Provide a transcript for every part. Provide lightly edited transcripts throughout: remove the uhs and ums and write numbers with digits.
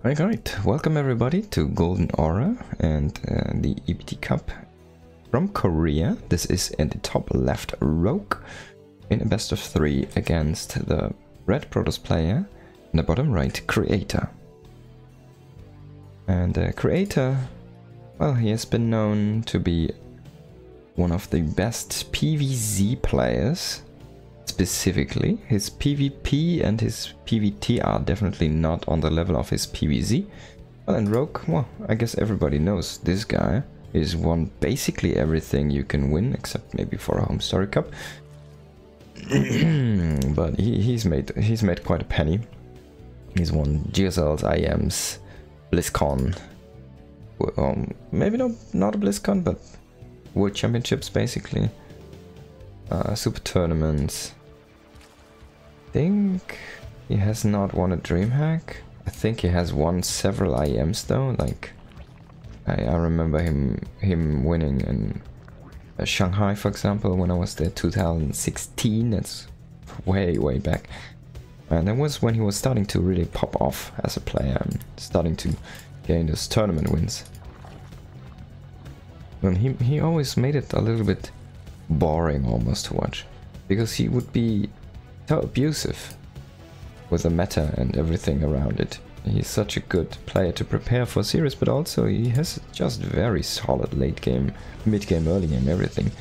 Alright, welcome everybody to Golden Aura and the EPT Cup from Korea. This is in the top left Rogue in a best of 3 against the red Protoss player in the bottom right Creator. And Creator, well, he has been known to be one of the best PvZ players. Specifically, his PvP and his PvT are definitely not on the level of his PvZ. Well, and Rogue, well, I guess everybody knows this guy. He's won basically everything you can win, except maybe for a home story cup. But he's made quite a penny. He's won GSLs, IMs, BlizzCon. Maybe not a BlizzCon, but World Championships basically. Super tournaments. I think he has not won a DreamHack. I think he has won several IMs though. Like I remember him winning in Shanghai, for example, when I was there 2016. That's way back. And that was when he was starting to really pop off as a player and starting to gain those tournament wins. And he always made it a little bit boring almost to watch, because he would be so abusive with the meta and everything around it. He's such a good player to prepare for series, but also he has just very solid late game, mid game, early game, everything.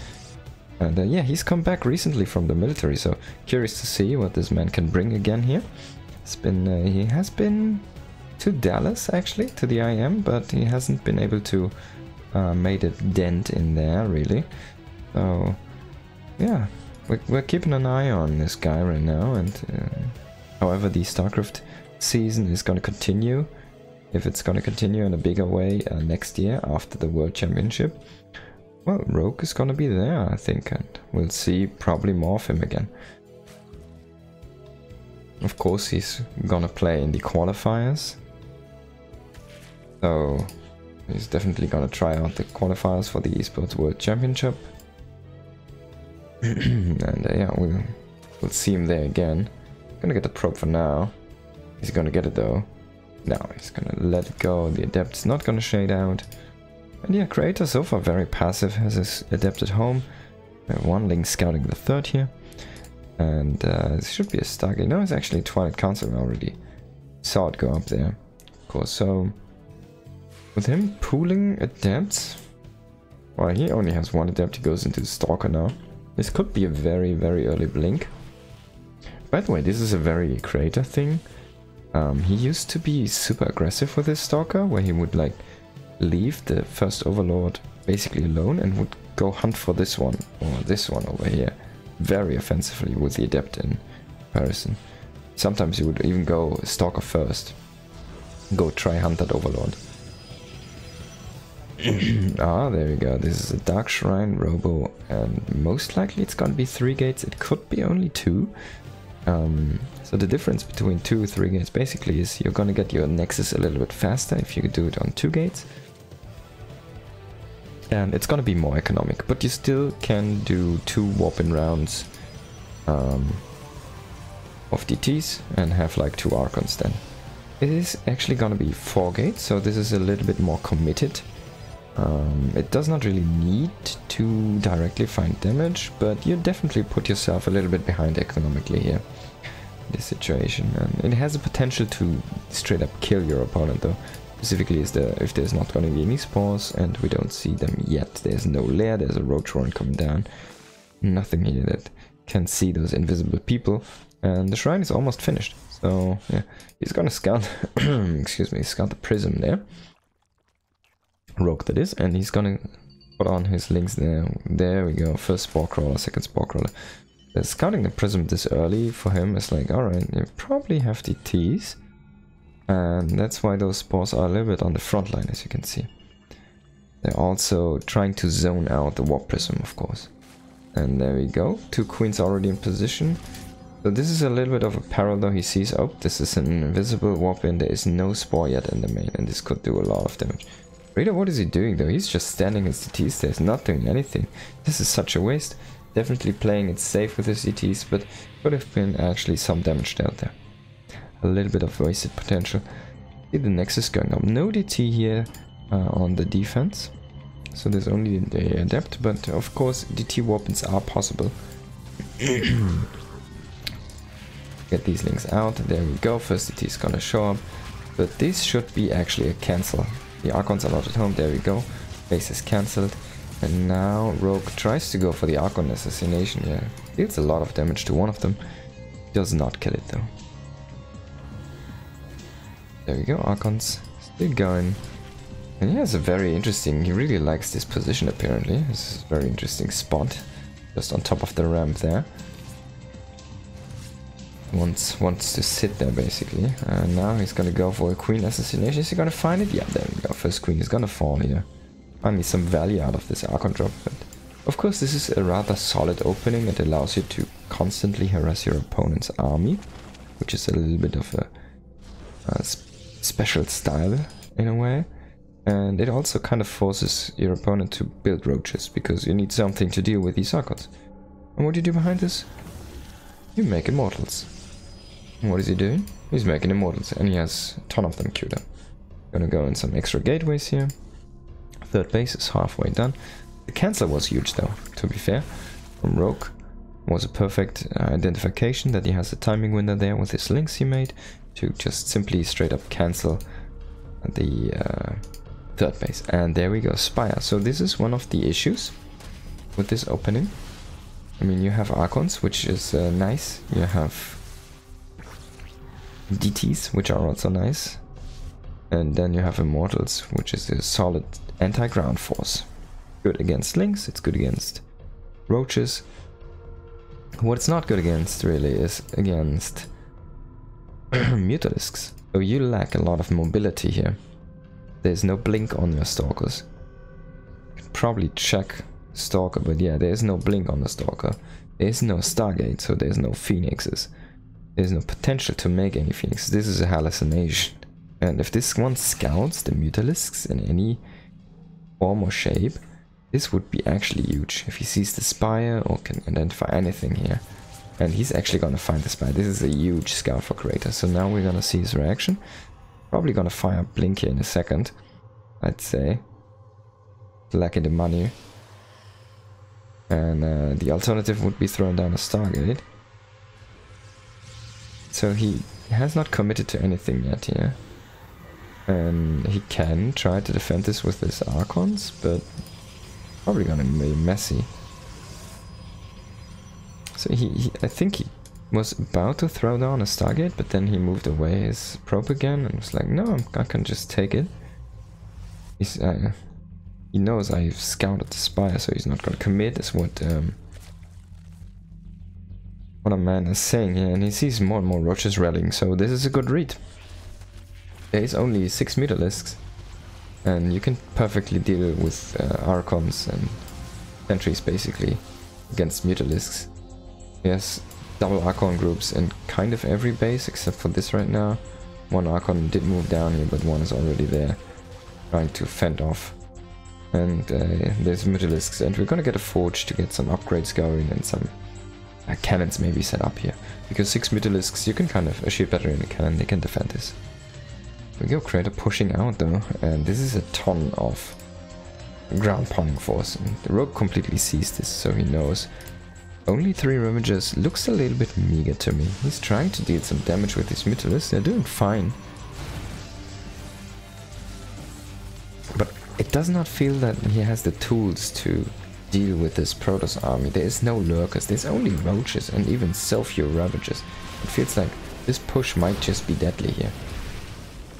And yeah, he's come back recently from the military, so curious to see what this man can bring again here. It's been he has been to Dallas actually, to the IM, but he hasn't been able to made a dent in there really. So yeah, we're keeping an eye on this guy right now, and however the StarCraft season is going to continue, if it's going to continue in a bigger way next year after the World Championship, well, Rogue is going to be there, I think, and we'll see probably more of him again. Of course, he's gonna play in the qualifiers, so he's definitely gonna try out the qualifiers for the Esports World Championship. And yeah, we'll see him there again. Gonna get the probe for now. He's gonna get it though. No, he's gonna let it go. The Adept's not gonna shade out. And yeah, Creator so far very passive, has his Adept at home. We have one Link scouting the third here. And this should be a Stargate. No, it's actually Twilight Council. I already saw it go up there. Of course, so with him pooling Adepts, well, he only has one Adept. He goes into Stalker now. This could be a very early blink. By the way, this is a very Creator thing. He used to be super aggressive with his Stalker, where he would like leave the first Overlord basically alone and would go hunt for this one or this one over here, very offensively with the Adept in comparison. Sometimes he would even go Stalker first, go try hunt that Overlord. Ah, there we go. This is a Dark Shrine, Robo, and most likely it's gonna be 3 gates. It could be only 2. So the difference between 2 3 gates basically is you're gonna get your Nexus a little bit faster if you do it on 2 gates. And it's gonna be more economic, but you still can do 2 warp-in rounds of DTs and have like 2 Archons then. It is actually gonna be 4 gates, so this is a little bit more committed. It does not really need to directly find damage, but you definitely put yourself a little bit behind economically here in this situation, and it has the potential to straight up kill your opponent though. Specifically if there's not going to be any spores, and we don't see them yet. There's no lair, there's a roach horn coming down. Nothing here that can see those invisible people, and the shrine is almost finished. So yeah, he's gonna scout excuse me, scout the prism there. Rogue that is, and he's gonna put on his links there. There we go, first Spore Crawler, second Spore Crawler. Scouting the prism this early for him is like, alright, you probably have DTs, and that's why those spores are a little bit on the front line, as you can see. They're also trying to zone out the Warp Prism, of course. And there we go, 2 Queens already in position. So this is a little bit of a peril though. He sees, oh, this is an invisible Warp-in, there is no Spore yet in the main, and this could do a lot of damage. Raider, what is he doing though? He's just standing his DTs, there's not doing anything. This is such a waste. Definitely playing it safe with his DTs, but could have been actually some damage out there. A little bit of wasted potential. See the Nexus going up. No DT here on the defense. So there's only the Adept, but of course DT weapons are possible. Get these links out. There we go. First DT is gonna show up. But this should be actually a cancel. The Archons are not at home. There we go. Base is cancelled. And now Rogue tries to go for the Archon assassination. Yeah, deals a lot of damage to one of them. Does not kill it though. There we go. Archons still going. And he has a very interesting, he really likes this position apparently. This is a very interesting spot. Just on top of the ramp there. Wants to sit there basically. And now he's gonna go for a queen assassination. Is he gonna find it? Yeah, there we go. First queen is gonna fall here. Find me some value out of this Archon drop. But of course this is a rather solid opening. It allows you to constantly harass your opponent's army. Which is a little bit of a special style in a way. And it also kind of forces your opponent to build roaches, because you need something to deal with these Archons. And what do you do behind this? You make immortals. And what is he doing? He's making immortals, and he has a ton of them queued up. Gonna go in some extra gateways here. Third base is halfway done. The cancel was huge though, to be fair. From Rogue was a perfect identification that he has a timing window there with his links he made to just simply straight up cancel the third base. And there we go, Spire. So this is one of the issues with this opening. I mean, you have Archons, which is nice. You have DTs, which are also nice. And then you have Immortals, which is a solid anti-ground force. Good against links, it's good against roaches. What it's not good against, really, is against Mutalisks. So you lack a lot of mobility here. There's no blink on your Stalkers. You can probably check Stalker, but yeah, there's no blink on the Stalker. There's no Stargate, so there's no Phoenixes. There's no potential to make any Phoenixes. This is a hallucination. And if this one scouts the Mutalisks in any form or shape, this would be actually huge. If he sees the Spire or can identify anything here. And he's actually gonna find the Spire. This is a huge scout for Creator. So now we're gonna see his reaction. Probably gonna fire Blink here in a second, I'd say. Lacking the money. And the alternative would be throwing down a Stargate. So he has not committed to anything yet here. And he can try to defend this with his Archons, but probably gonna be messy. So I think he was about to throw down a Stargate, but then he moved away his probe again and was like, no, I can just take it. He knows I've scouted the Spire, so he's not gonna commit, is what a man is saying here, and he sees more and more roaches rallying, so this is a good read. There is only 6 Mutalisks, and you can perfectly deal with Archons and sentries basically against Mutalisks. Yes, double Archon groups in kind of every base except for this right now. One Archon did move down here, but one is already there trying to fend off. And there's Mutalisks, and we're gonna get a forge to get some upgrades going and some cannons maybe set up here. Because 6 Mutalisks, you can kind of, a shield battery and a cannon, they can defend this. We go Creator pushing out though, and this is a ton of ground pounding force. And the Rogue completely sees this, so he knows. Only 3 Ravagers looks a little bit meager to me. He's trying to deal some damage with his Mutalisks, they're doing fine. But it does not feel that he has the tools to deal with this Protoss army. There is no Lurkers, there's only Roaches, and even so few Ravagers. It feels like this push might just be deadly here.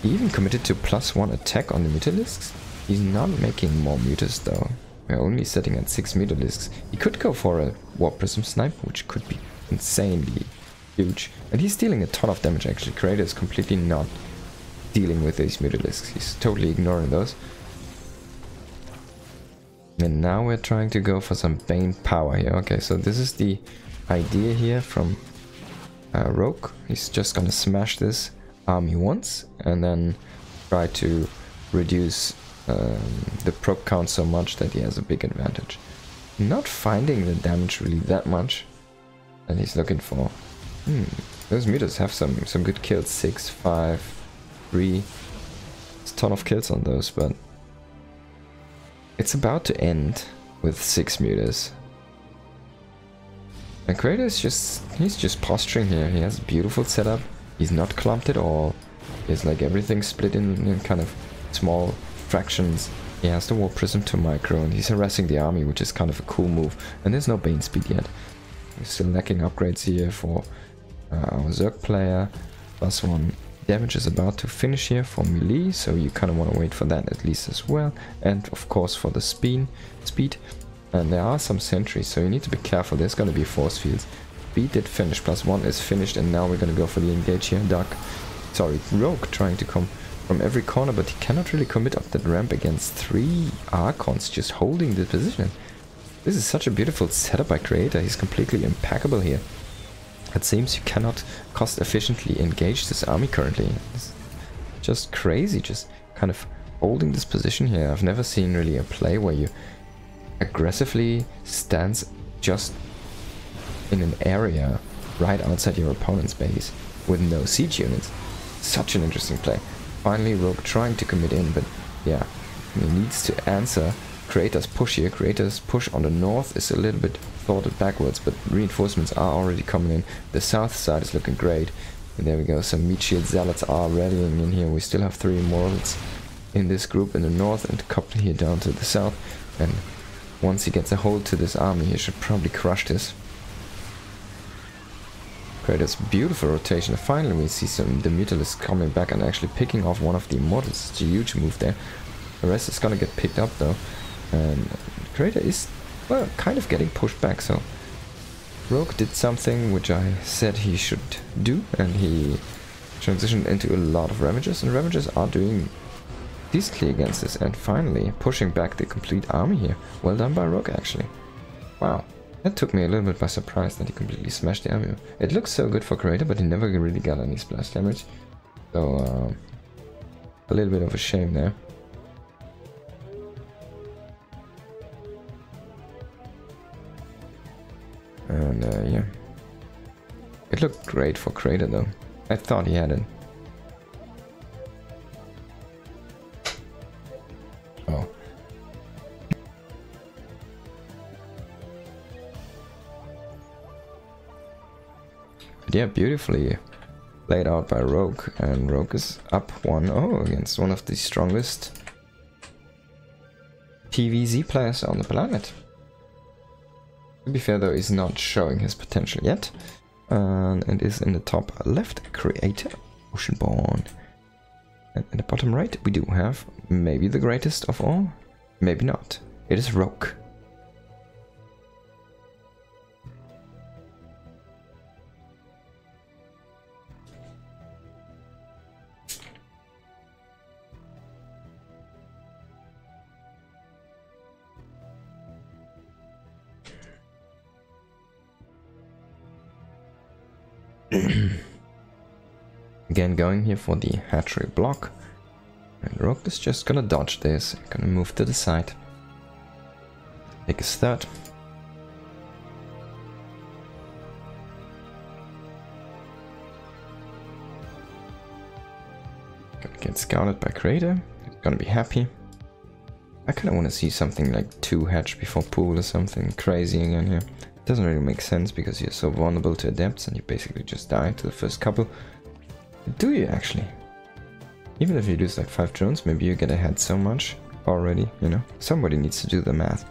He even committed to +1 attack on the Mutalisks. He's not making more Mutas though. We're only setting at 6 Mutalisks. He could go for a Warp Prism Snipe, which could be insanely huge. And he's dealing a ton of damage actually. Creator is completely not dealing with these Mutalisks. He's totally ignoring those. And now we're trying to go for some Bane power here. Okay, so this is the idea here from Rogue. He's just gonna smash this army once and then try to reduce the proc count so much that he has a big advantage. Not finding the damage really that much that he's looking for. Those mutas have some good kills. 6, 5, 3. a ton of kills on those, but it's about to end with 6 mutas. And Creator is he's just posturing here. He has a beautiful setup. He's not clumped at all. He has like everything split in kind of small fractions. He has the War Prism to micro, and he's harassing the army, which is kind of a cool move. And there's no Bane speed yet. We're still lacking upgrades here for our Zerg player. +1 damage is about to finish here for melee, so you kind of want to wait for that at least as well. And of course for the speed. And there are some sentries, so you need to be careful. There's going to be force fields. Speed did finish, +1 is finished, and now we're going to go for the engage here. Rogue trying to come from every corner, but he cannot really commit up that ramp against 3 Archons just holding the position. This is such a beautiful setup by Creator. He's completely impeccable here. It seems you cannot cost efficiently engage this army currently. It's just crazy, just kind of holding this position here. I've never seen really a play where you aggressively stands just in an area right outside your opponent's base with no siege units. Such an interesting play. Finally Rogue trying to commit in, but yeah, he needs to answer Creator's push here. Creator's push on the north is a little bit thwarted backwards, but reinforcements are already coming in. The south side is looking great. And there we go, some meat shield zealots are rallying in here. We still have 3 immortals in this group in the north and a couple here down to the south. And once he gets a hold to this army, he should probably crush this. Creator's beautiful rotation. Finally we see the Mutalisk coming back and actually picking off one of the immortals. It's a huge move there. The rest is gonna get picked up though. And Creator is, well, kind of getting pushed back, so Rogue did something which I said he should do, and he transitioned into a lot of Ravagers, and Ravagers are doing decently against this, and finally pushing back the complete army here. Well done by Rogue, actually. Wow, that took me a little bit by surprise that he completely smashed the army. It looks so good for Creator, but he never really got any splash damage, so a little bit of a shame there. And yeah, it looked great for Creator though. I thought he had it. Oh. But yeah, beautifully laid out by Rogue, and Rogue is up 1-0 against one of the strongest TVZ players on the planet. To be fair though, he's not showing his potential yet, and it is in the top left, Creator, Oceanborn. And in the bottom right we do have maybe the greatest of all, maybe not. It is Rogue. Again, going here for the hatchery block, and Rogue is just gonna dodge this, gonna move to the side, take his third. Gonna get scouted by Creator, he's gonna be happy. I kinda wanna see something like 2 hatch before pool or something crazy again here. Doesn't really make sense because you're so vulnerable to adepts and you basically just die to the first couple. Do you actually? Even if you lose like 5 drones, maybe you get ahead so much already, you know? Somebody needs to do the math.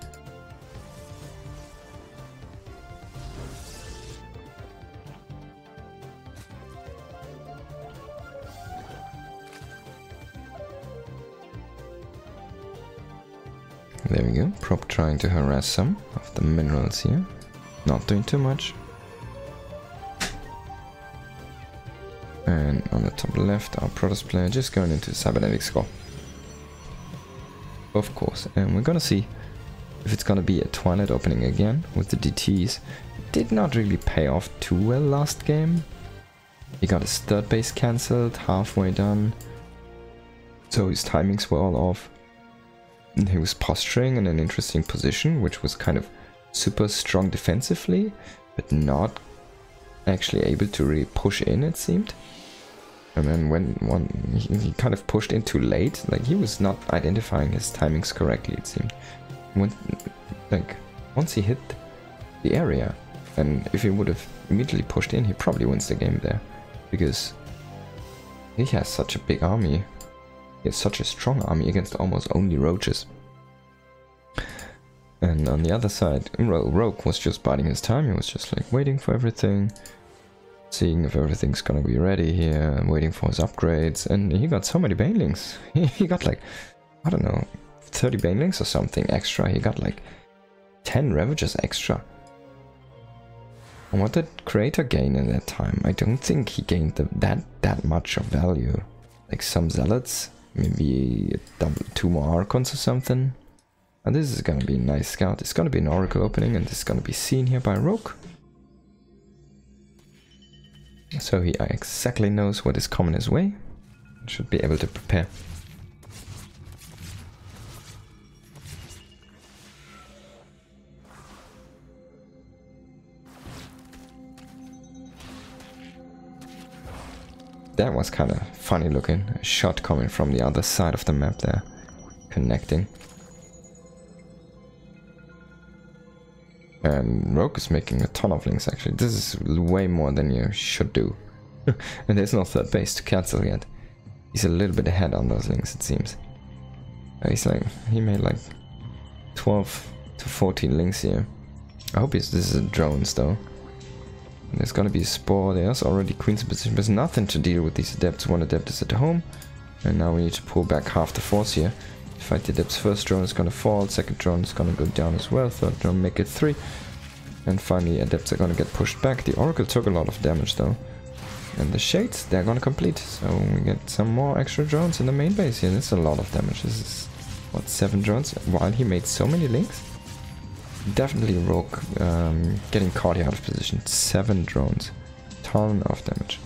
There we go, Prop trying to harass some of the minerals here. Not doing too much. And on the top left, our Protoss player just going into cybernetic score. Of course, and we're gonna see if it's gonna be a Twilight opening again with the DTs. It did not really pay off too well last game. He got his third base cancelled, halfway done. So his timings were all off. And he was posturing in an interesting position, which was kind of super strong defensively, but not actually able to really push in, it seemed. And then when he kind of pushed in too late, like he was not identifying his timings correctly, it seemed. Once he hit the area, and if he would have immediately pushed in, he probably wins the game there. Because he has such a big army. He has such a strong army against almost only roaches. And on the other side, Rogue was just biding his time. He was just like waiting for everything, seeing if everything's gonna be ready here, waiting for his upgrades. And he got so many banelings. He got like, I don't know, 30 banelings or something extra. He got like 10 Ravagers extra. And what did Creator gain in that time? I don't think he gained that much of value. Like some Zealots, maybe 2 more Archons or something. And this is gonna be a nice scout. It's gonna be an Oracle opening, and this is gonna be seen here by Rogue. So he exactly knows what is coming his way. Should be able to prepare. That was kind of funny looking. A shot coming from the other side of the map there. Connecting. And Rogue is making a ton of links actually. This is way more than you should do. And there's no third base to cancel yet. He's a little bit ahead on those links, it seems. He made like 12 to 14 links here. I hope this is drones though. There's gonna be a Spore. There's already Queen's in position. There's nothing to deal with these Adepts. One Adept is at home. And now we need to pull back half the force here. Fight the Adepts. First drone is gonna fall. Second drone is gonna go down as well. Third drone make it 3. And finally Adepts are gonna get pushed back. The Oracle took a lot of damage though. And the Shades, they're gonna complete. So we get some more extra drones in the main base here. That's a lot of damage. This is, what, 7 drones? While he made so many links? Definitely Rogue getting caught here out of position. 7 drones. Ton of damage.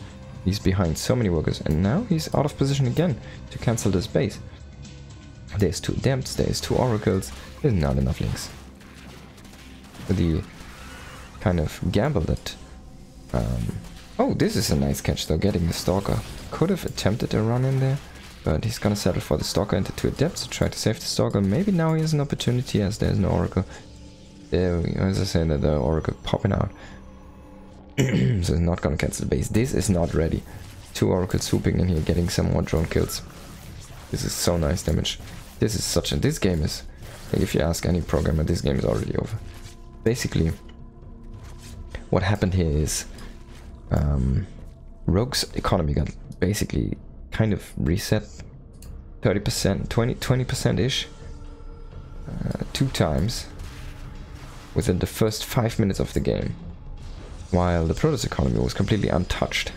He's behind so many workers. And now he's out of position again to cancel this base. There's 2 Adepts, there's 2 Oracles. There's not enough links. The kind of gamble that... oh, this is a nice catch though, getting the Stalker. Could have attempted a run in there, but he's gonna settle for the Stalker and the 2 Adepts to try to save the Stalker. Maybe now he has an opportunity as there's no Oracle. There we go, as I say, that the Oracle popping out. So he's not gonna cancel the base. This is not ready. 2 Oracles swooping in here, getting some more drone kills. This is so nice damage. This is such a... This game is... Like if you ask any programmer, this game is already over. Basically, what happened here is... Rogue's economy got basically kind of reset 30%, 20%-ish 2 times within the first 5 minutes of the game, while the Protoss economy was completely untouched.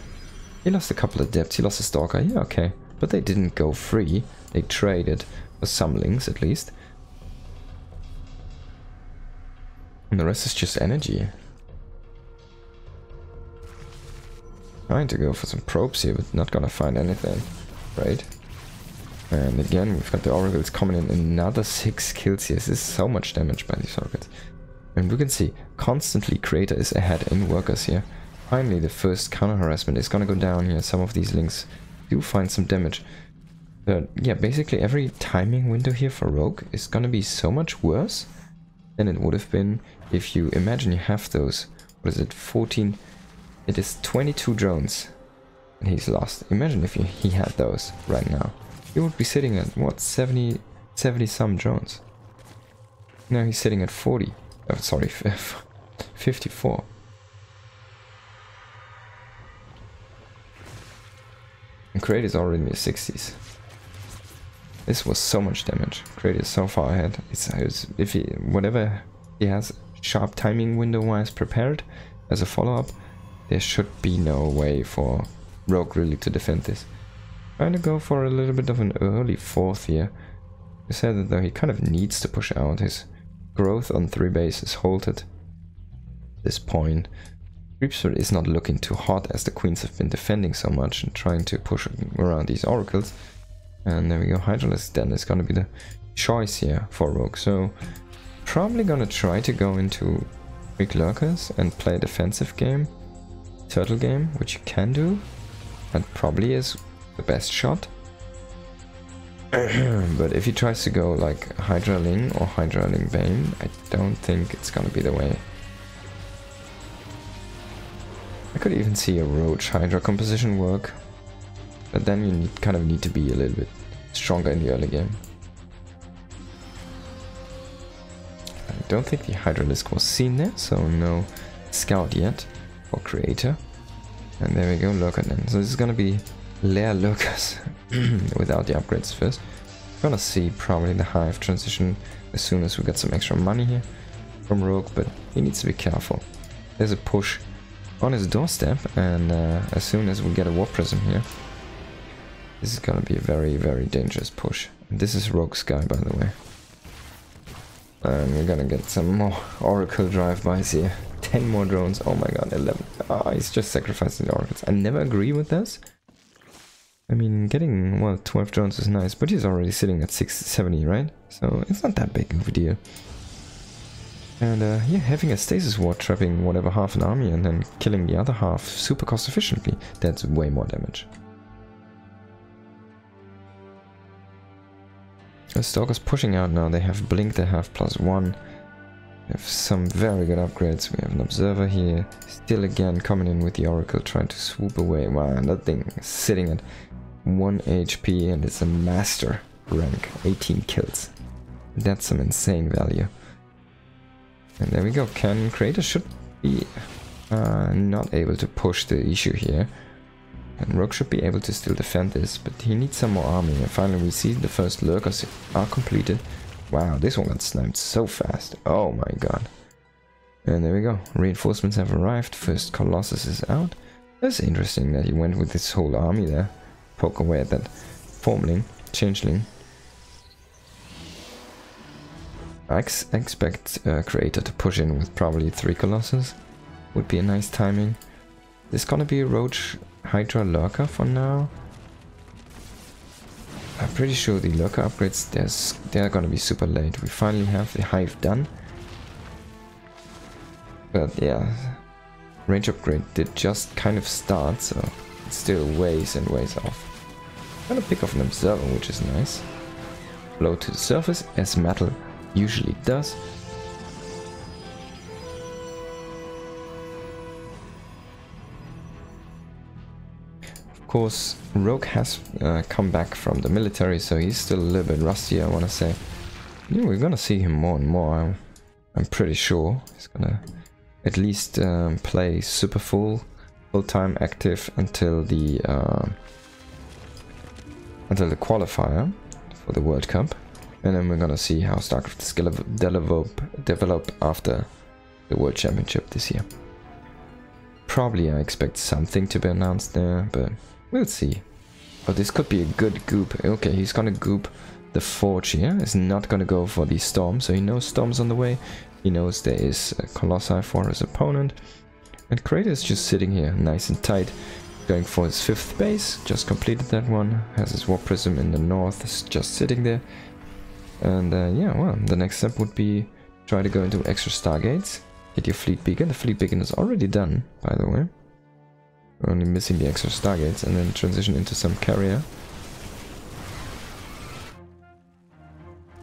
He lost a couple of Adepts, he lost a Stalker, yeah, okay, but they didn't go free. They traded for some links at least, and the rest is just energy. Trying to go for some probes here, but not gonna find anything, right? And again, we've got the Oracles coming in, another 6 kills here. This is so much damage by these Oracles. And we can see, constantly Creator is ahead in workers here. Finally, the first counter harassment is gonna go down here. Some of these links do find some damage. But yeah, basically every timing window here for Rogue is gonna be so much worse than it would have been if you imagine you have those, what is it, 14... It is 22 drones, and he's lost. Imagine if he had those right now. He would be sitting at, what, 70 some drones. Now he's sitting at 40. Oh, sorry, 54. And Creator is already in the 60s. This was so much damage. Creator is so far ahead. It's if he, whatever he has sharp timing window-wise prepared as a follow-up, there should be no way for Rogue really to defend this. Trying to go for a little bit of an early 4th here. I said that though he kind of needs to push out. His growth on 3 bases halted at this point. Creepsford is not looking too hot as the Queens have been defending so much and trying to push around these Oracles. And there we go, Hydralisk then is gonna be the choice here for Rogue. So probably gonna try to go into quick lurkers and play a defensive game. Turtle game, which you can do, and probably is the best shot. But if he tries to go like Hydra Ling or Hydra Ling Bane, I don't think it's gonna be the way. I could even see a Roach Hydra composition work, but then you kind of need to be a little bit stronger in the early game. I don't think the Hydralisk was seen there, so no scout yet for creator. And there we go, lurker then. So this is gonna be lair lurkers without the upgrades first. Gonna see probably the hive transition as soon as we get some extra money here from Rogue, but he needs to be careful. There's a push on his doorstep, and as soon as we get a warp prism here, this is gonna be a very, very dangerous push. And this is Rogue's guy, by the way. And we're gonna get some more Oracle drive-bys here. 10 more drones, oh my god, 11. Ah, he's just sacrificing the Oracles. I never agree with this. I mean, getting, well, 12 drones is nice, but he's already sitting at 670, right? So it's not that big of a deal. And yeah, having a stasis ward trapping whatever half an army and then killing the other half super cost efficiently, that's way more damage. The Stalker's pushing out now, they have Blink, they have +1. We have some very good upgrades. We have an Observer here, still again coming in with the Oracle, trying to swoop away. Wow, that thing is sitting at 1 HP and it's a master rank, 18 kills. That's some insane value. And there we go, Cannon Creator should be not able to push the issue here. And Rogue should be able to still defend this, but he needs some more army. And finally we see the first lurkers are completed. Wow, this one got sniped so fast. Oh my god. And there we go, reinforcements have arrived, first Colossus is out. That's interesting that he went with this whole army there. Poke away at that Formling, Changeling. I expect Creator to push in with probably 3 Colossus. Would be a nice timing. There's gonna be a Roach Hydra Lurker for now. I'm pretty sure the Lurker upgrades, they're gonna be super late. We finally have the Hive done. But yeah, range upgrade did just kind of start, so it's still ways and ways off. I'm gonna pick off an Observer, which is nice. Blow to the surface, as metal usually does. Of course, Rogue has come back from the military, so he's still a little bit rusty, I want to say. Yeah, we're gonna see him more and more, I'm pretty sure. He's gonna at least play super full-time active until the qualifier for the World Cup. And then we're gonna see how StarCraft is gonna develop after the World Championship this year. Probably I expect something to be announced there, but we'll see. But this could be a good goop. Okay, he's gonna goop the Forge here. He's not gonna go for the Storm, so he knows Storm's on the way. He knows there is a Colossi for his opponent. And Creator is just sitting here, nice and tight, going for his 5th base. Just completed that one. Has his Warp Prism in the north, is just sitting there. And yeah, well, the next step would be try to go into extra Stargates. Get your Fleet Beacon. The Fleet Beacon is already done, by the way. We're only missing the extra Stargates, and then transition into some carrier.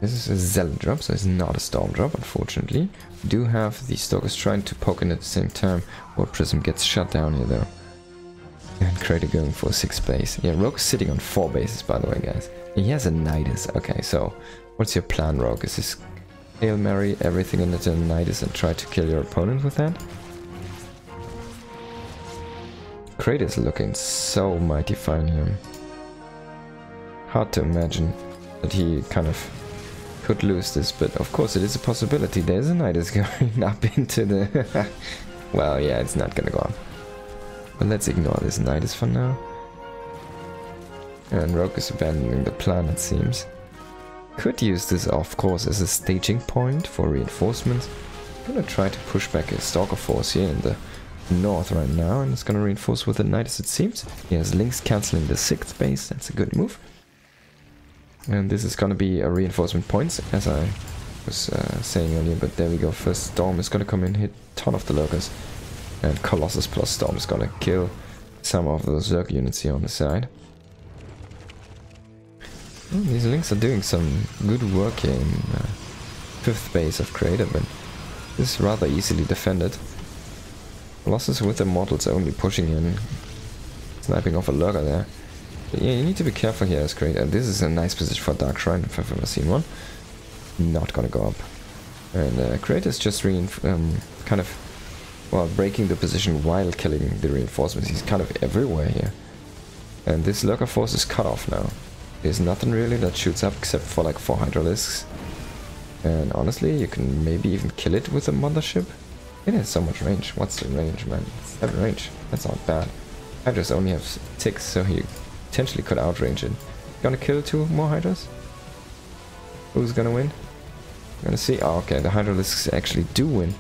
This is a Zealot drop, so it's not a Storm drop, unfortunately. We do have the Stalkers trying to poke in at the same time. Warp Prism gets shut down here, though. And Creator going for 6th base. Yeah, Rogue's sitting on 4 bases, by the way, guys. He has a Nidus. Okay, so what's your plan, Rogue? Is this Hail Mary everything into Nidus and try to kill your opponent with that? Creator is looking so mighty fine here. Hard to imagine that he kind of could lose this, but of course it is a possibility. There's a Nidus going up into the... Well, yeah, it's not gonna go up. But let's ignore this Nidus for now. And Rogue is abandoning the plan, it seems. Could use this, of course, as a staging point for reinforcements. I'm gonna try to push back a Stalker force here in the north right now, and it's gonna reinforce with the Nidus, it seems. He has links cancelling the 6th base, that's a good move. And this is gonna be a reinforcement points, as I was saying earlier, but there we go. First Storm is gonna come in, hit a ton of the lurkers. And Colossus plus Storm is gonna kill some of those Zerg units here on the side. These Lynx are doing some good work here in 5th base of Creator, but this is rather easily defended. Losses with the Immortals only pushing in, sniping off a lurker there. But yeah, you need to be careful here as Creator. This is a nice position for Dark Shrine if I've ever seen one. Not gonna go up. And Creator is just kind of, well, breaking the position while killing the reinforcements. He's kind of everywhere here. And this lurker force is cut off now. There's nothing really that shoots up except for like 4 Hydralisks. And honestly, you can maybe even kill it with a mothership. It has so much range. What's the range, man? 7 range. That's not bad. Hydras only have 6, so he potentially could outrange it. Gonna kill 2 more Hydras? Who's gonna win? Gonna see. Oh, okay, the Hydralisks actually do win.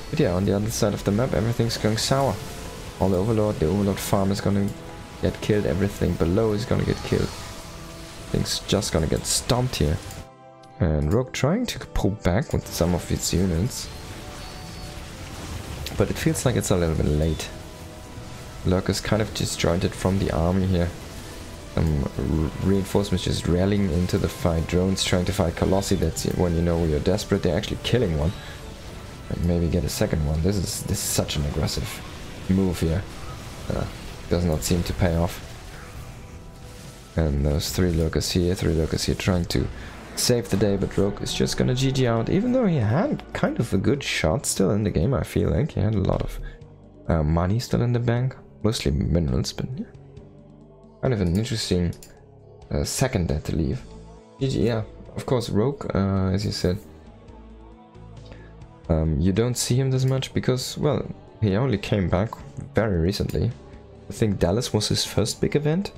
But yeah, on the other side of the map, everything's going sour. All the Overlord farm is gonna get killed. Everything below is gonna get killed. Things just gonna get stomped here. And Rogue trying to pull back with some of its units. But it feels like it's a little bit late. Lurker's kind of disjointed from the army here. Reinforcements just rallying into the fight. Drones trying to fight Colossi. That's when you know you're desperate. They're actually killing one. And maybe get a second one. This is such an aggressive move here. Does not seem to pay off. And those 3 lurkers here trying to save the day, but Rogue is just gonna GG out, even though he had kind of a good shot still in the game. I feel like he had a lot of money still in the bank, mostly minerals, but yeah. Kind of an interesting second death to leave. GG, yeah. Of course, Rogue, as you said, you don't see him this much because, well, he only came back very recently. I think Dallas was his first big event.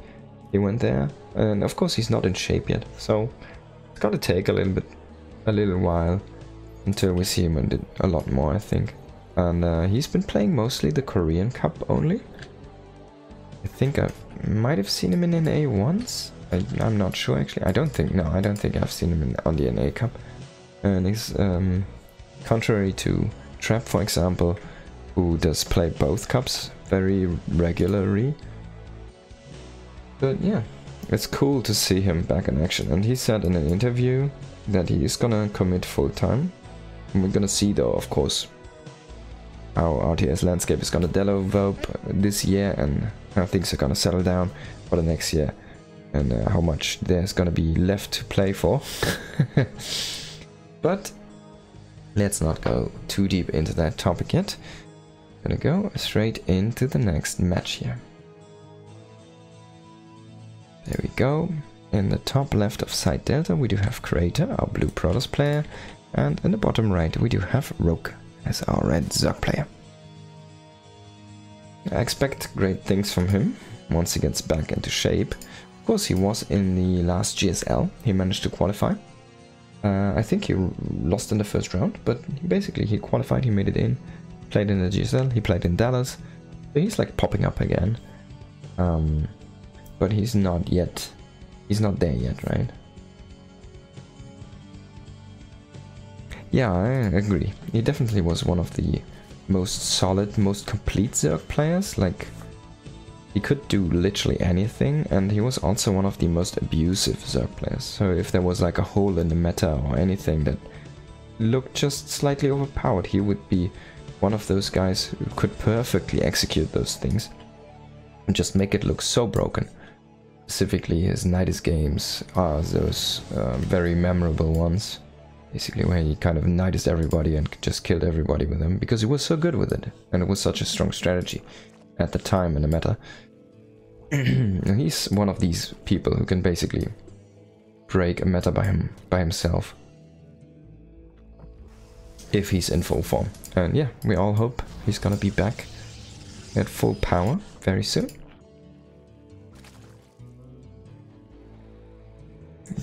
He went there, and of course he's not in shape yet, so it's gotta take a little while until we see him and a lot more, I think. And he's been playing mostly the Korean Cup only. I think I might have seen him in NA once. I'm not sure actually. I don't think I've seen him on the NA Cup. And he's contrary to Trap, for example, who does play both cups very regularly. But yeah, it's cool to see him back in action. And he said in an interview that he is gonna commit full time. And we're gonna see though, of course, how RTS landscape is gonna develop this year and how things are gonna settle down for the next year. And how much there's gonna be left to play for. But let's not go too deep into that topic yet. Gonna go straight into the next match here. There we go. In the top left of side Delta we do have Creator, our blue Protoss player, and in the bottom right we do have Rogue as our red Zerg player. I expect great things from him once he gets back into shape. Of course, he was in the last GSL, he managed to qualify. I think he lost in the first round, but he qualified, he made it in, played in the GSL, he played in Dallas, so he's like popping up again. But he's not there yet, right? Yeah, I agree. He definitely was one of the most solid, most complete Zerg players. Like, he could do literally anything, and he was also one of the most abusive Zerg players. So if there was like a hole in the meta or anything that looked just slightly overpowered, he would be one of those guys who could perfectly execute those things and just make it look so broken. Specifically, his Nidus games are those very memorable ones. Basically, where he kind of Nidused everybody and just killed everybody with him because he was so good with it, and it was such a strong strategy at the time in the meta. He's one of these people who can basically break a meta by himself if he's in full form. And yeah, we all hope he's gonna be back at full power very soon.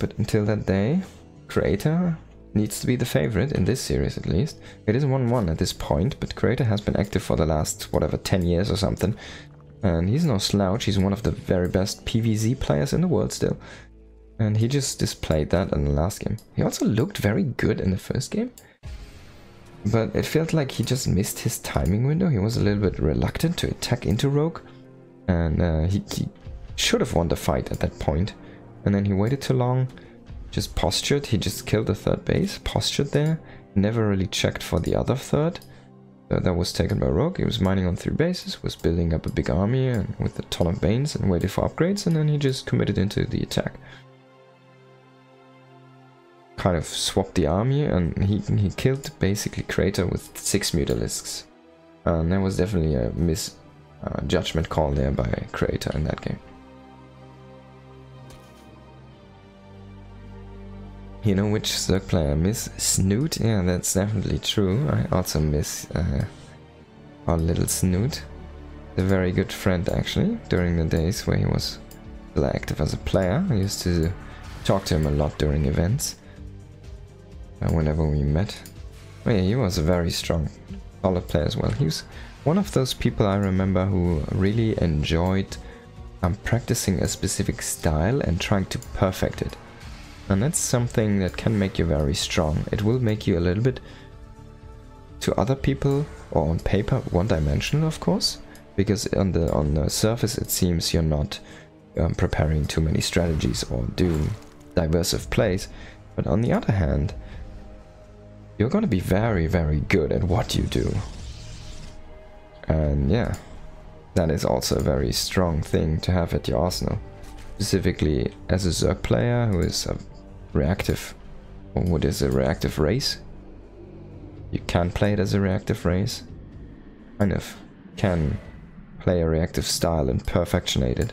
But until that day, Creator needs to be the favorite in this series at least. It is 1-1 at this point, but Creator has been active for the last, whatever, 10 years or something. And he's no slouch, he's one of the very best PvZ players in the world still. And he just displayed that in the last game. He also looked very good in the first game. But it felt like he just missed his timing window. He was a little bit reluctant to attack into Rogue. And he should have won the fight at that point. and then he waited too long, just postured, he just killed the third base, postured there, never really checked for the other third. That was taken by Rogue. He was mining on 3 bases, was building up a big army and with a ton of veins and waited for upgrades, and then he just committed into the attack. Kind of swapped the army, and he killed basically Crater with 6 Mutalisks. And that was definitely a judgment call there by Crater in that game. You know which Zerg player I miss? Snoot? Yeah, that's definitely true. I also miss our little Snoot. A very good friend actually, during the days where he was still active as a player. I used to talk to him a lot during events. Whenever we met. Oh yeah, he was a very strong, solid player as well. He was one of those people I remember who really enjoyed practicing a specific style and trying to perfect it. And that's something that can make you very strong. It will make you a little bit, to other people, or on paper, one-dimensional of course, because on the surface it seems you're not preparing too many strategies or doing diverse plays. But on the other hand, you're gonna be very, very good at what you do. And yeah, that is also a very strong thing to have at your arsenal. Specifically as a Zerg player who is a reactive, or what is a reactive race. You can play it as a reactive race. Kind of can play a reactive style and perfectionate it.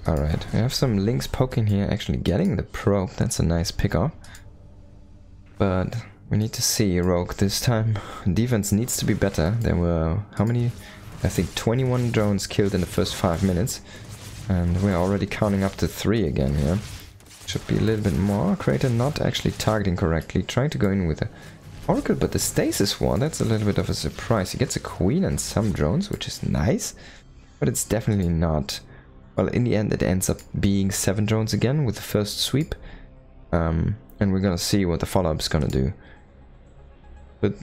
Alright, we have some links poking here, actually getting the probe. That's a nice pickup. But we need to see Rogue this time. Defense needs to be better. There were, how many? I think 21 drones killed in the first 5 minutes. And we're already counting up to 3 again here. Should be a little bit more. Crater not actually targeting correctly. Trying to go in with a Oracle, but the Stasis one, that's a little bit of a surprise. He gets a Queen and some drones, which is nice. But it's definitely not... Well, in the end it ends up being 7 drones again with the first sweep. And we're gonna see what the follow-up's gonna do. But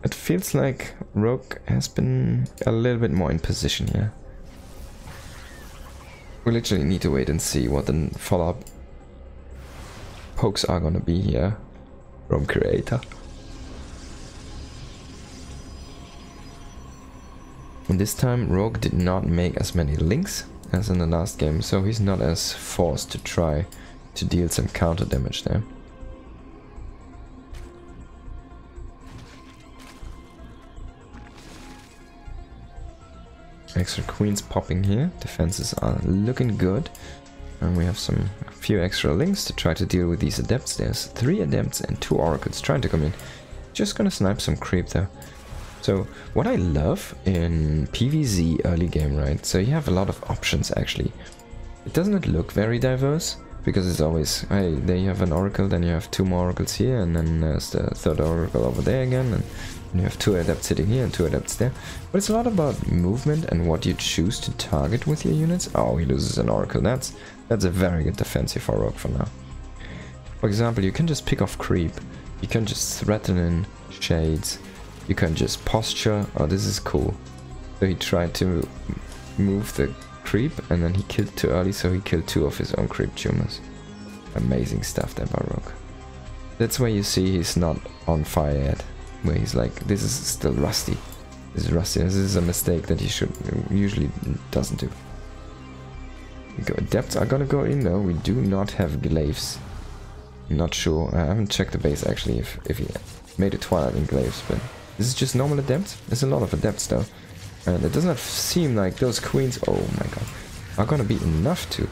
it feels like Rogue has been a little bit more in position here. We literally need to wait and see what the follow-up pokes are gonna be here from Creator. And this time Rogue did not make as many links as in the last game, so he's not as forced to try to deal some counter damage there. Extra queens popping here, defenses are looking good, and we have a few extra links to try to deal with these adepts. There's 3 adepts and 2 oracles trying to come in. Just gonna snipe some creep though. So what I love in PvZ early game, right? So you have a lot of options actually. It doesn't look very diverse because it's always, hey, there you have an oracle, then you have 2 more oracles here, and then there's the 3rd oracle over there again, and you have 2 adepts sitting here and 2 adepts there. But it's a lot about movement and what you choose to target with your units. Oh, he loses an oracle. That's a very good defensive for Rogue for now. For example, you can just pick off creep. You can just threaten in shades. You can just posture. Oh, this is cool. So he tried to move the creep and then he killed too early, so he killed 2 of his own creep tumors. Amazing stuff there by Rogue. That's where you see he's not on fire yet. Where he's like, this is still rusty. This is rusty. This is a mistake that he usually doesn't do. Adepts are gonna go in though. We do not have glaives. I'm not sure. I haven't checked the base actually if he made a Twilight in glaives, but this is just normal adepts. There's a lot of adepts though. And it does not seem like those queens, oh my god, are gonna be enough to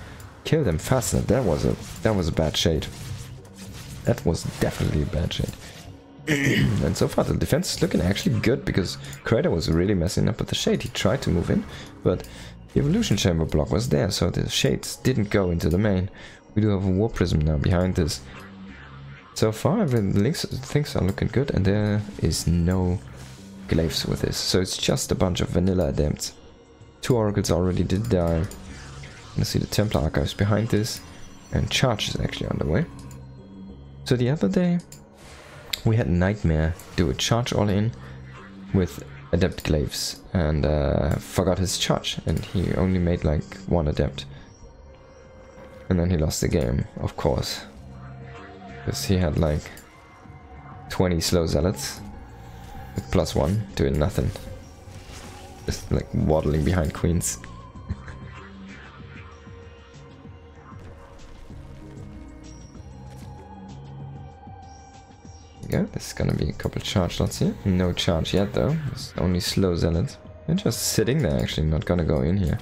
kill them fast enough. That was a bad shade. That was definitely a bad shade. And so far the defense is looking actually good, because Creator was really messing up with the shade. He tried to move in, but the evolution chamber block was there, so the shades didn't go into the main. We do have a war prism now behind this. So far things are looking good, and there is no glaives with this, so it's just a bunch of vanilla adepts. 2 oracles already did die. You see the Templar archives behind this, and charge is actually on the way. So the other day we had Nightmare do a charge all in with adept glaives and forgot his charge, and he only made like 1 adept. And then he lost the game, of course. Because he had like 20 slow zealots with +1 doing nothing. Just like waddling behind queens. Go. This is gonna be a couple charge slots here. No charge yet though. It's only slow zealots. They're just sitting there actually, not gonna go in here.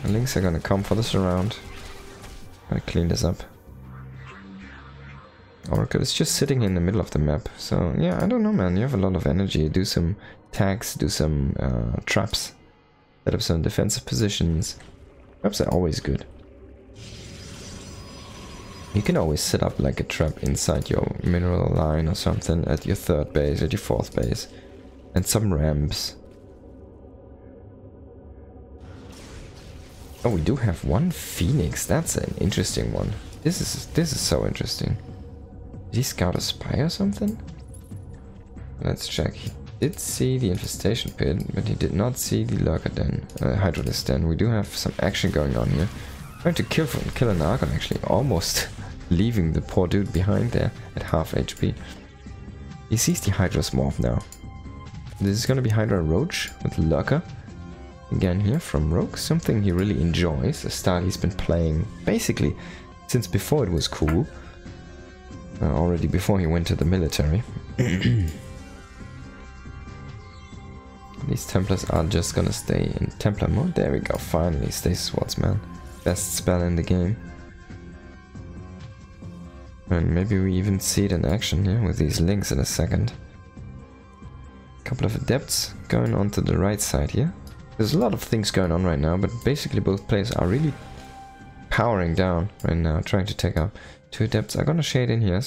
The links are gonna come for the surround. Gotta clean this up. Oracle is just sitting in the middle of the map. So yeah, I don't know, man. You have a lot of energy. Do some tags, do some traps. Set up some defensive positions. Traps are always good. You can always set up like a trap inside your mineral line or something at your 3rd base, at your 4th base. And some ramps. Oh, we do have 1 Phoenix. That's an interesting one. This is so interesting. Did he scout a spy or something? Let's check. He did see the infestation pit, but he did not see the lurker den, hydrodist den. We do have some action going on here. Trying to kill an Archon actually, almost leaving the poor dude behind there at half HP. He sees the Hydra's morph now. This is gonna be Hydra Roach with Lurker. Again here from Rogue, something he really enjoys, a style he's been playing basically since before it was cool. Already before he went to the military. These Templars are just gonna stay in Templar mode. There we go, finally, Stasis Swordsman. Best spell in the game. And maybe we even see it in action here with these links in a second. Couple of adepts going on to the right side here. There's a lot of things going on right now, but basically both players are really powering down right now, trying to take out 2 adepts. I'm gonna shade in here.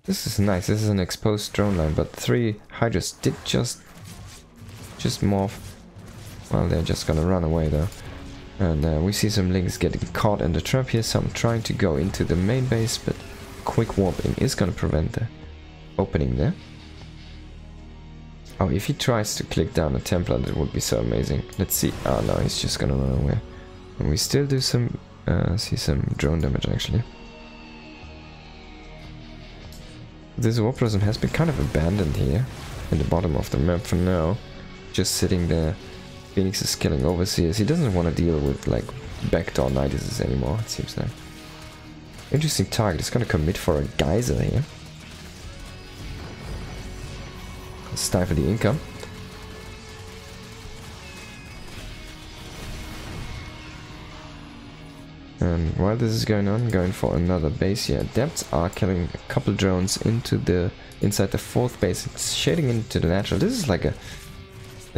This is nice. This is an exposed drone line, but 3 Hydras did just morph. Well, they're just gonna run away though. And we see some links getting caught in the trap here. Some trying to go into the main base, but quick warping is gonna prevent the opening there. Oh, if he tries to click down a Templar, that would be so amazing. Let's see. Oh no, he's just gonna run away. And we still do some, see some drone damage actually. This War Prism has been kind of abandoned here in the bottom of the map for now. Just sitting there. Phoenix is killing Overseers. He doesn't want to deal with like backdoor Nightises anymore, it seems like. Interesting target. He's gonna commit for a Geyser here. Stifle the income. And while this is going on, going for another base here. Adepts are killing a couple drones inside the 4th base. It's shading into the natural. This is like a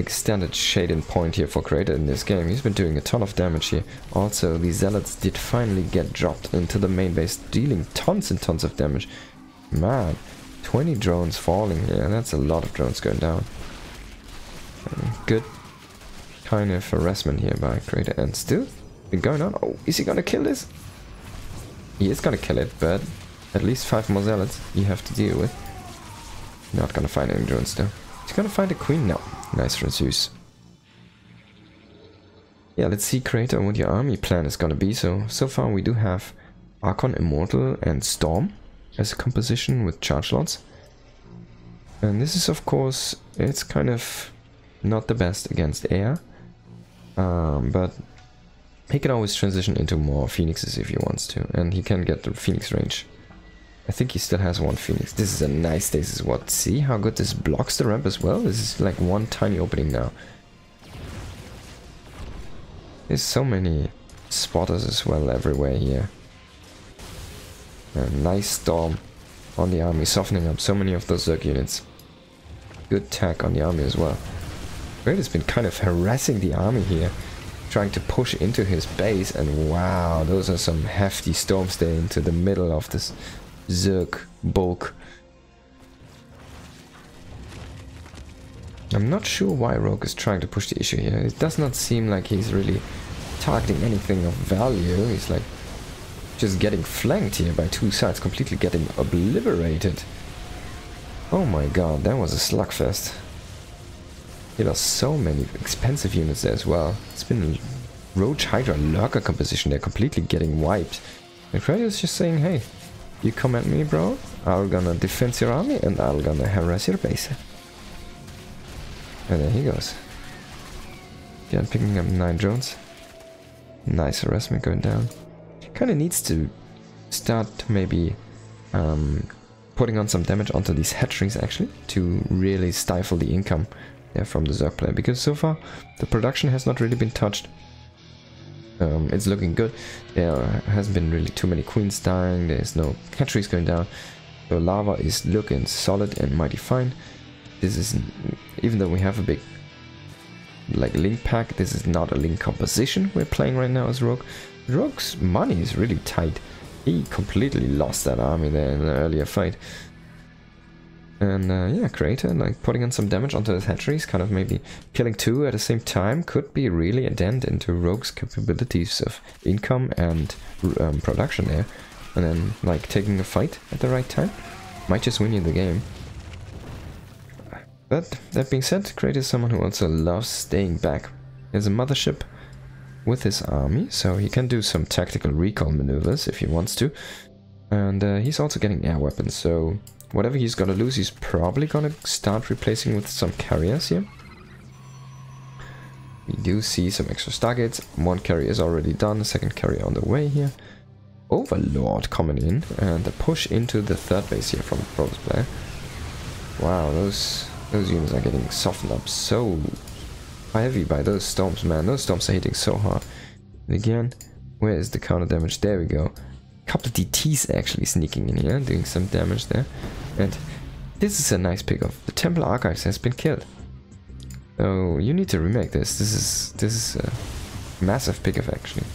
standard shading point here for Creator in this game. He's been doing a ton of damage here. Also, the Zealots did finally get dropped into the main base, dealing tons and tons of damage. Man, 20 drones falling here. That's a lot of drones going down. Good kind of harassment here by Creator. And still been going on. Oh, is he gonna kill this? He is gonna kill it, but at least 5 more Zealots you have to deal with. Not gonna find any drones though. He's gonna find a queen now. Nice for Zeus. Yeah, let's see, Creator, what your army plan is gonna be. So far we do have Archon, Immortal and Storm as a composition with charge lots. And this is, of course, it's kind of not the best against air. But he can always transition into more Phoenixes if he wants to. And he can get the Phoenix range. I think he still has 1 Phoenix. This is a nice Stasis Ward. See how good this blocks the ramp as well? This is like one tiny opening now. There's so many spotters as well everywhere here. A nice Storm on the army, softening up so many of those Zerg units. Good tag on the army as well. Great has been kind of harassing the army here, trying to push into his base, and wow, those are some hefty storms there into the middle of this Zerg bulk. I'm not sure why Rogue is trying to push the issue here. It does not seem like he's really targeting anything of value. He's like just getting flanked here by 2 sides, completely getting obliterated. Oh my god, that was a slugfest. He lost so many expensive units there as well. It's been a Roach Hydra Lurker composition. They're completely getting wiped. And Kratos is just saying, hey, you come at me, bro. I'm gonna defend your army and I'm gonna harass your base. And there he goes. Again, picking up 9 drones. Nice harassment going down. Kinda needs to start maybe putting on some damage onto these hatcheries actually to really stifle the income there from the Zerg player, because so far the production has not really been touched. It's looking good. There hasn't been really too many queens dying. There's no hatcheries going down. So lava is looking solid and mighty fine. This is, even though we have a big like link pack, this is not a link composition we're playing right now as Rogue. Rogue's money is really tight. He completely lost that army there in the earlier fight. And yeah, Creator like putting on some damage onto his hatcheries, kind of maybe killing 2 at the same time could be really a dent into Rogue's capabilities of income and production there. And then like taking a fight at the right time might just win you the game. But that being said, Creator is someone who also loves staying back. He has a mothership with his army, so he can do some tactical recall maneuvers if he wants to. And he's also getting air weapons, so whatever he's gonna lose, he's probably gonna start replacing with some carriers here. We do see some extra stargates. 1 carrier is already done, the 2nd carrier on the way here. Overlord coming in, and a push into the 3rd base here from the Protoss player. Wow, those units are getting softened up so heavy by those storms, man. Those storms are hitting so hard. And again, where is the counter damage? There we go. A couple of DTs actually sneaking in here, doing some damage there. And this is a nice pickoff. The Templar Archives has been killed. So you need to remake this. This is a massive pickoff actually.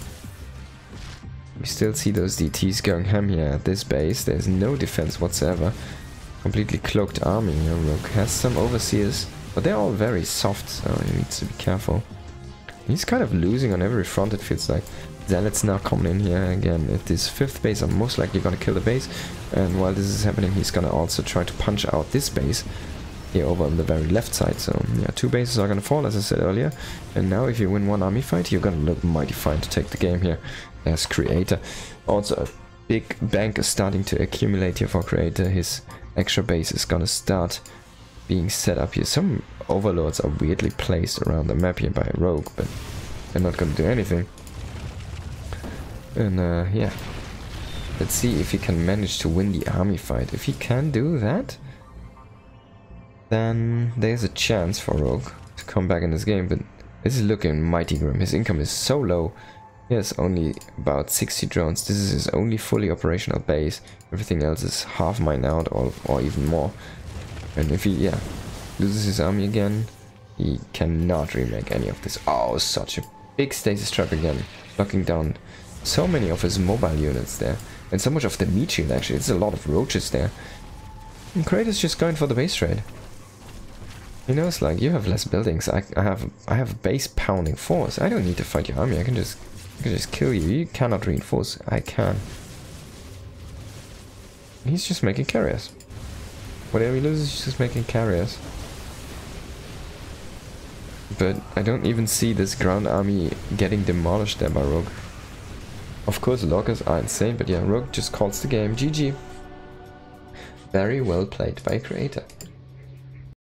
We still see those DTs going ham here at this base. There's no defense whatsoever. Completely cloaked army here. Rogue has some overseers, but they're all very soft, so he needs to be careful. He's kind of losing on every front, it feels like. Zealots now coming in here again. At this 5th base, I'm most likely gonna kill the base. And while this is happening, he's gonna also try to punch out this base here over on the very left side. So yeah, 2 bases are gonna fall, as I said earlier. And now if you win 1 army fight, you're gonna look mighty fine to take the game here as Creator. Also, a big bank is starting to accumulate here for Creator. His extra base is gonna start being set up here. Some overlords are weirdly placed around the map here by Rogue, but they're not gonna do anything. And yeah, let's see if he can manage to win the army fight. If he can do that, then there's a chance for Rogue to come back in this game, but this is looking mighty grim. His income is so low. He has only about 60 drones. This is his only fully operational base. Everything else is half mined out or even more. And if he, loses his army again, he cannot remake any of this. Oh, such a big stasis trap again. Knocking down so many of his mobile units there. And so much of the meat shield actually. It's a lot of roaches there. And Kratos just going for the base trade. He knows, like, you have less buildings. I have a base pounding force. I don't need to fight your army. I can just kill you. You cannot reinforce. I can. He's just making carriers. Whatever he loses, he's just making carriers. But I don't even see this ground army getting demolished there by Rogue. Of course, loggers are insane, but yeah, Rogue just calls the game. GG. Very well played by Creator.